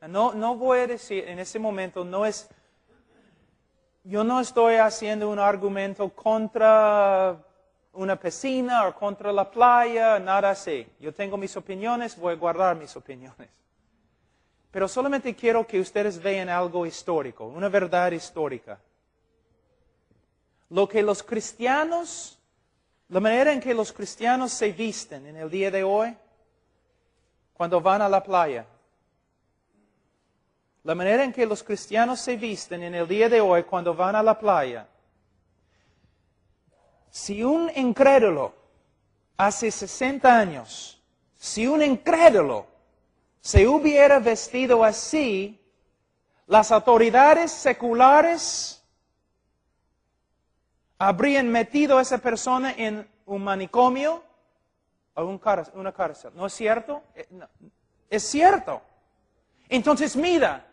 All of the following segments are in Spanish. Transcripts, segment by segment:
No voy a decir, en ese momento yo no estoy haciendo un argumento contra una piscina o contra la playa, nada así. Yo tengo mis opiniones, voy a guardar mis opiniones. Pero solamente quiero que ustedes vean algo histórico, una verdad histórica. Lo que los cristianos, la manera en que los cristianos se visten en el día de hoy, cuando van a la playa. La manera en que los cristianos se visten en el día de hoy cuando van a la playa. Si un incrédulo hace 60 años, si un incrédulo se hubiera vestido así, las autoridades seculares habrían metido a esa persona en un manicomio o una cárcel. ¿No es cierto? No. Es cierto. Entonces mira,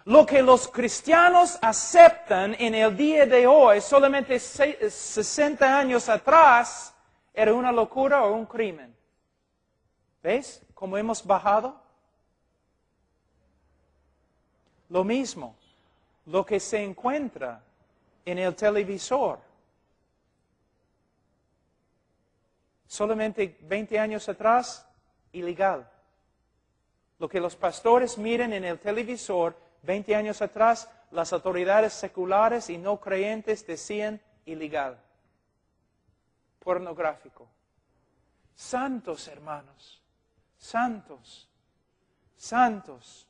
lo que los cristianos aceptan en el día de hoy, solamente 60 años atrás, era una locura o un crimen. ¿Ves cómo hemos bajado? Lo mismo, lo que se encuentra en el televisor. Solamente 20 años atrás, ilegal. Lo que los pastores miren en el televisor, 20 años atrás, las autoridades seculares y no creyentes decían ilegal. Pornográfico. Santos, hermanos. Santos. Santos.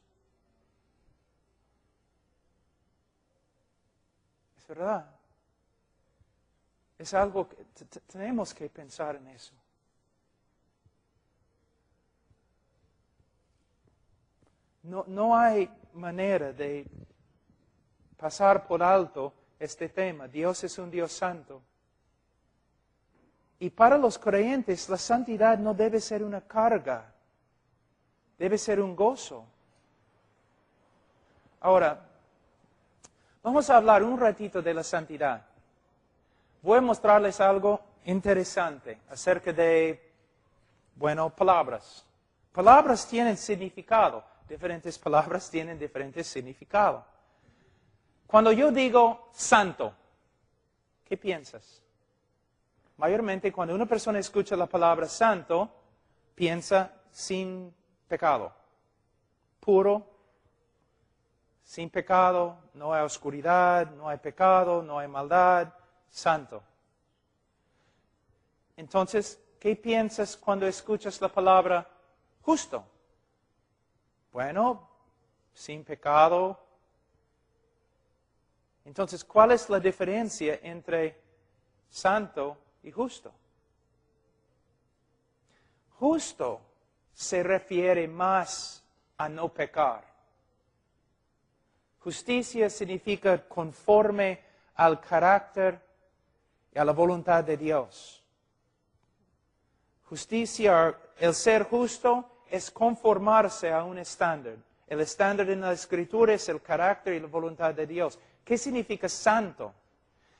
Es verdad. Es algo que tenemos que pensar en eso. No hay manera de pasar por alto este tema. Dios es un Dios santo. Y para los creyentes, la santidad no debe ser una carga. Debe ser un gozo. Ahora, vamos a hablar un ratito de la santidad. Voy a mostrarles algo interesante acerca de, palabras. Palabras tienen significado. Diferentes palabras tienen diferentes significados. Cuando yo digo santo, ¿qué piensas? Mayormente cuando una persona escucha la palabra santo, piensa sin pecado, puro, sin pecado, no hay oscuridad, no hay pecado, no hay maldad, santo. Entonces, ¿qué piensas cuando escuchas la palabra justo? Bueno, sin pecado. Entonces, ¿cuál es la diferencia entre santo y justo? Justo se refiere más a no pecar. Justicia significa conforme al carácter y a la voluntad de Dios. Justicia, el ser justo, es conformarse a un estándar. El estándar en la Escritura es el carácter y la voluntad de Dios. ¿Qué significa santo?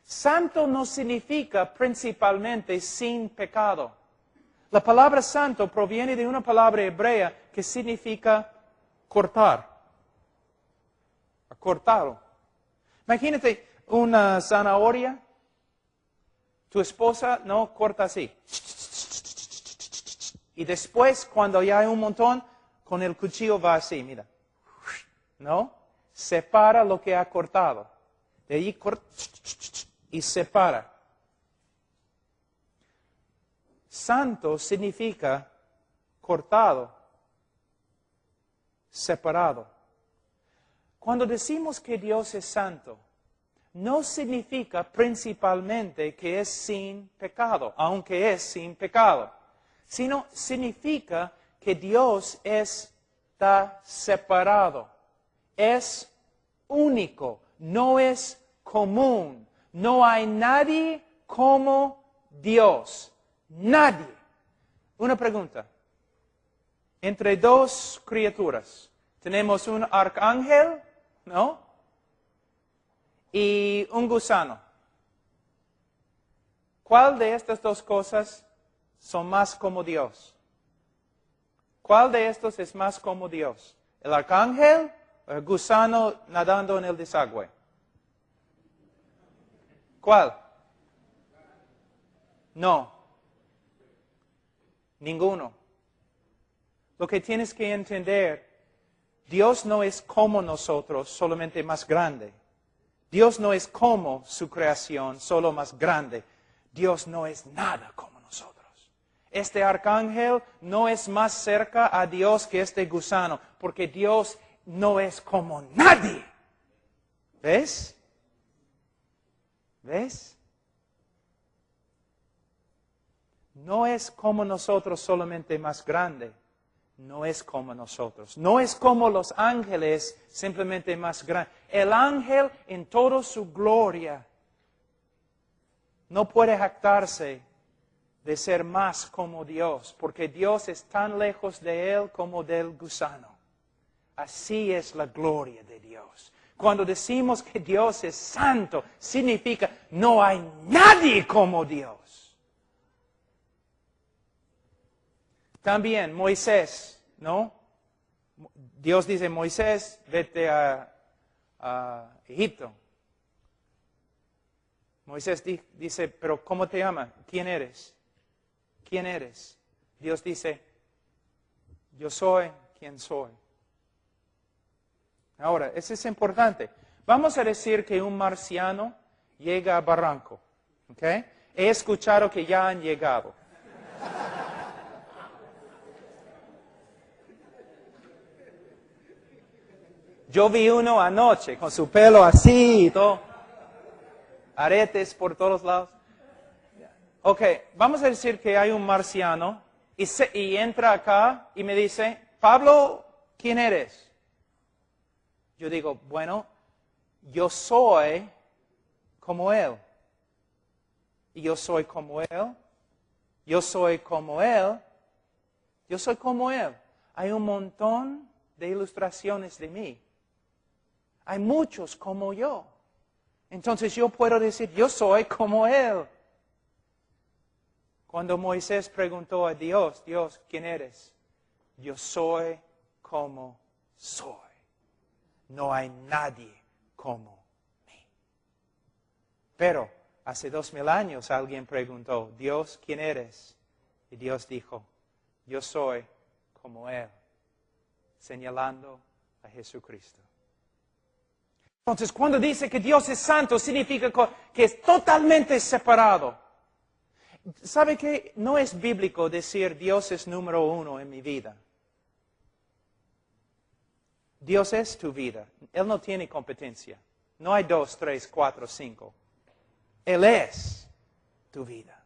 Santo no significa principalmente sin pecado. La palabra santo proviene de una palabra hebrea que significa cortar. Cortado. Imagínate una zanahoria. Tu esposa no corta así. Y después, cuando ya hay un montón, con el cuchillo va así, mira. ¿No? Separa lo que ha cortado. De allí corta y separa. Santo significa cortado, separado. Cuando decimos que Dios es santo, no significa principalmente que es sin pecado, aunque es sin pecado. Sino significa que Dios está separado, es único, no es común. No hay nadie como Dios, nadie. Una pregunta, entre dos criaturas, tenemos un arcángel, ¿no? Y un gusano. ¿Cuál de estas dos cosas son más como Dios? ¿Cuál de estos es más como Dios? ¿El arcángel gusano nadando en el desagüe? ¿Cuál? No. Ninguno. Lo que tienes que entender, Dios no es como nosotros, solamente más grande. Dios no es como su creación, solo más grande. Dios no es nada como nosotros. Este arcángel no es más cerca a Dios que este gusano, porque Dios no es como nadie. ¿Ves? ¿Ves? No es como nosotros, solamente más grande. No es como nosotros. No es como los ángeles, simplemente más grande. El ángel en toda su gloria no puede jactarse de ser más como Dios, porque Dios es tan lejos de él como del gusano. Así es la gloria de Dios. Cuando decimos que Dios es santo, significa no hay nadie como Dios. También Moisés, ¿no? Dios dice, Moisés, vete a Egipto. Moisés dice, pero ¿cómo te llamas? ¿Quién eres? ¿Quién eres? Dios dice, yo soy quien soy. Ahora, eso es importante. Vamos a decir que un marciano llega a Barranco. ¿Ok? He escuchado que ya han llegado. Yo vi uno anoche con su pelo así y todo. Aretes por todos lados. Ok, vamos a decir que hay un marciano y entra acá y me dice, Pablo, ¿quién eres? Yo digo, bueno, yo soy como él. Y yo soy como él. Yo soy como él. Yo soy como él. Hay un montón de ilustraciones de mí. Hay muchos como yo. Entonces yo puedo decir, yo soy como él. Cuando Moisés preguntó a Dios, Dios, ¿quién eres? Yo soy como soy. No hay nadie como mí. Pero hace 2000 años alguien preguntó, Dios, ¿quién eres? Y Dios dijo, yo soy como él, señalando a Jesucristo. Entonces, cuando dice que Dios es santo, significa que es totalmente separado. ¿Sabe qué? No es bíblico decir Dios es número uno en mi vida. Dios es tu vida. Él no tiene competencia. No hay 2, 3, 4, 5. Él es tu vida.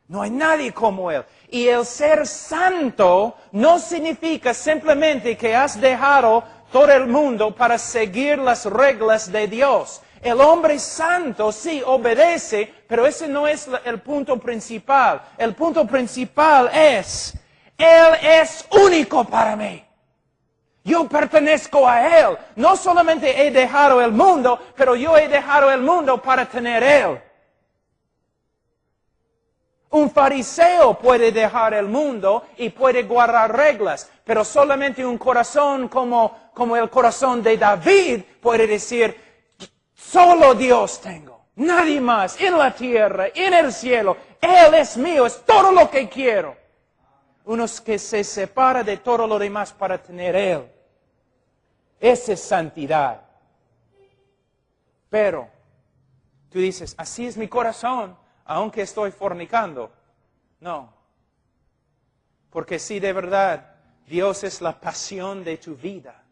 No hay nadie como Él. Y el ser santo no significa simplemente que has dejado todo el mundo para seguir las reglas de Dios. El hombre santo sí obedece, pero ese no es el punto principal. El punto principal es, Él es único para mí. Yo pertenezco a Él. No solamente he dejado el mundo, pero yo he dejado el mundo para tener Él. Un fariseo puede dejar el mundo y puede guardar reglas, pero solamente un corazón como el corazón de David puede decir, solo Dios tengo, nadie más, en la tierra, en el cielo, Él es mío, es todo lo que quiero. Uno que se separa de todo lo demás para tener Él. Esa es santidad. Pero tú dices, así es mi corazón, aunque estoy fornicando. No. Porque si de verdad Dios es la pasión de tu vida,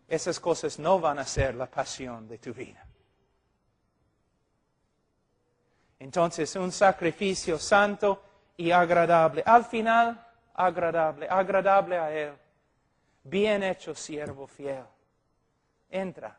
esas cosas no van a ser la pasión de tu vida. Entonces, un sacrificio santo y agradable. Al final, agradable a Él. Bien hecho, siervo fiel. Entra.